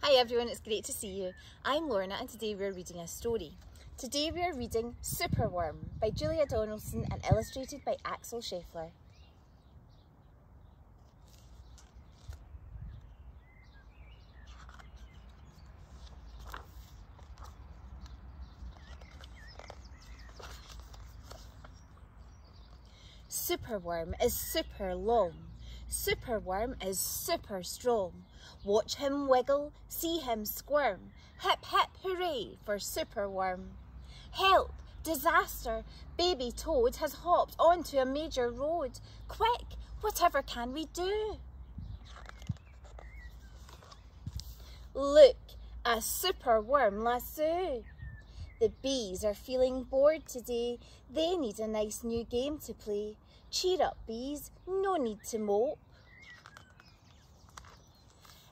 Hi everyone, it's great to see you. I'm Lorna and today we're reading a story. Today we're reading Superworm by Julia Donaldson and illustrated by Axel Scheffler. Superworm is super long. Superworm is super strong. Watch him wiggle, see him squirm. Hip hip hooray for Superworm. Help! Disaster! Baby Toad has hopped onto a major road. Quick! Whatever can we do? Look! A Superworm lasso! The bees are feeling bored today. They need a nice new game to play. Cheer up, bees, no need to mope.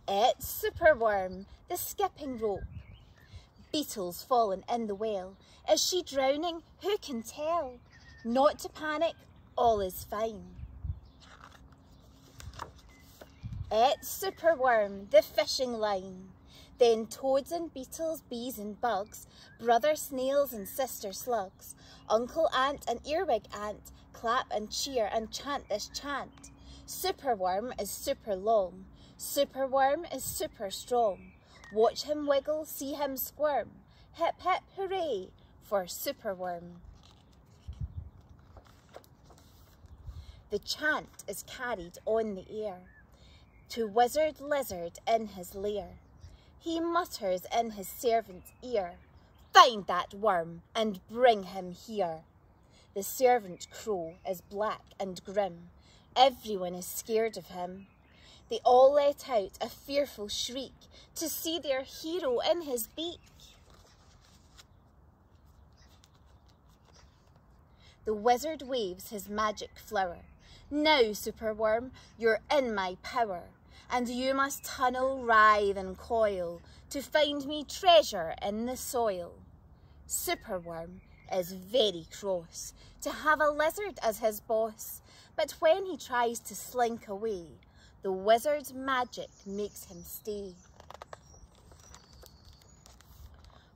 It's Superworm, the skipping rope. Beetle's fallen in the well. Is she drowning? Who can tell? Not to panic, all is fine. It's Superworm, the fishing line. Then toads and beetles, bees and bugs, brother snails and sister slugs, uncle ant and earwig ant, clap and cheer and chant this chant. Superworm is super long. Superworm is super strong. Watch him wiggle, see him squirm. Hip hip hooray for Superworm. The chant is carried on the air to Wizard Lizard in his lair. He mutters in his servant's ear, "Find that worm and bring him here." The servant crow is black and grim. Everyone is scared of him. They all let out a fearful shriek to see their hero in his beak. The wizard waves his magic flower. "Now, Superworm, you're in my power. And you must tunnel, writhe and coil to find me treasure in the soil." Superworm is very cross to have a lizard as his boss, but when he tries to slink away, the wizard's magic makes him stay.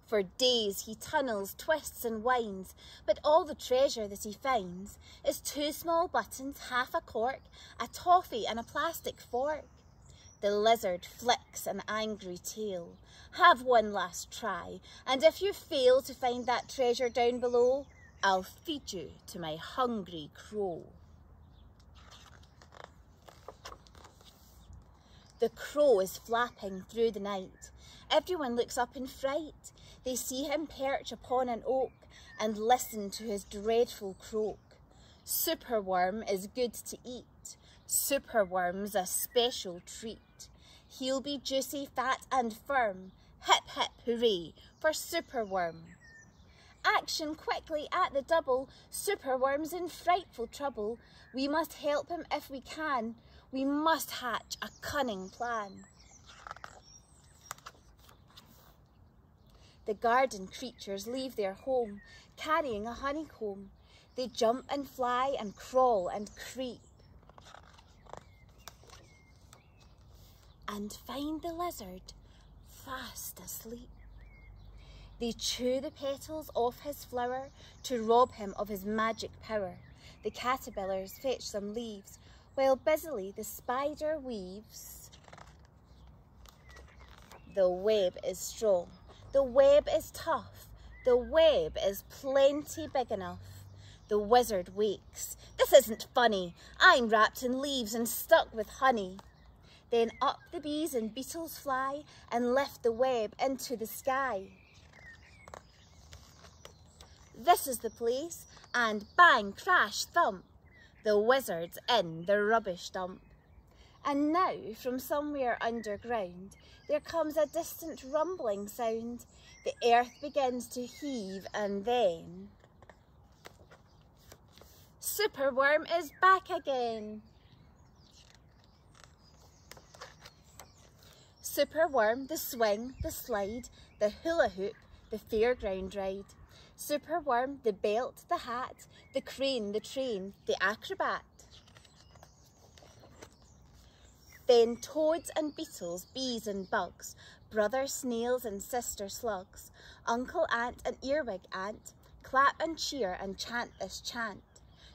For days he tunnels, twists and winds, but all the treasure that he finds is 2 small buttons, half a cork, a toffee and a plastic fork. The lizard flicks an angry tail. "Have one last try, and if you fail to find that treasure down below, I'll feed you to my hungry crow." The crow is flapping through the night. Everyone looks up in fright. They see him perch upon an oak and listen to his dreadful croak. Superworm is good to eat. Superworm's a special treat. He'll be juicy, fat and firm. Hip hip hooray for Superworm. Action quickly at the double. Superworm's in frightful trouble. We must help him if we can. We must hatch a cunning plan. The garden creatures leave their home, carrying a honeycomb. They jump and fly and crawl and creep, and find the lizard fast asleep. They chew the petals off his flower to rob him of his magic power. The caterpillars fetch some leaves, while busily the spider weaves. The web is strong, the web is tough, the web is plenty big enough. The wizard wakes. "This isn't funny. I'm wrapped in leaves and stuck with honey." Then up the bees and beetles fly and lift the web into the sky. This is the place, and bang, crash, thump, the wizard's in the rubbish dump. And now, from somewhere underground, there comes a distant rumbling sound. The earth begins to heave, and then Superworm is back again. Superworm, the swing, the slide, the hula hoop, the fairground ride. Superworm, the belt, the hat, the crane, the train, the acrobat. Then toads and beetles, bees and bugs, brother snails and sister slugs, uncle ant and earwig ant, clap and cheer and chant this chant.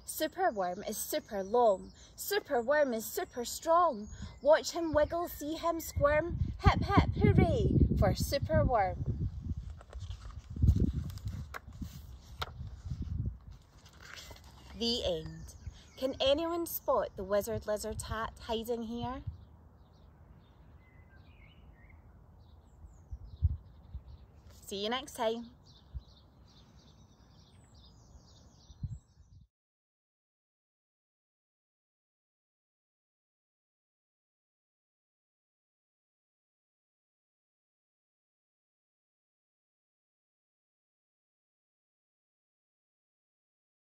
Superworm is super long, Superworm is super strong. Watch him wiggle, see him squirm, hip hip hooray for Superworm. The end. Can anyone spot the wizard lizard's hat hiding here? See you next time.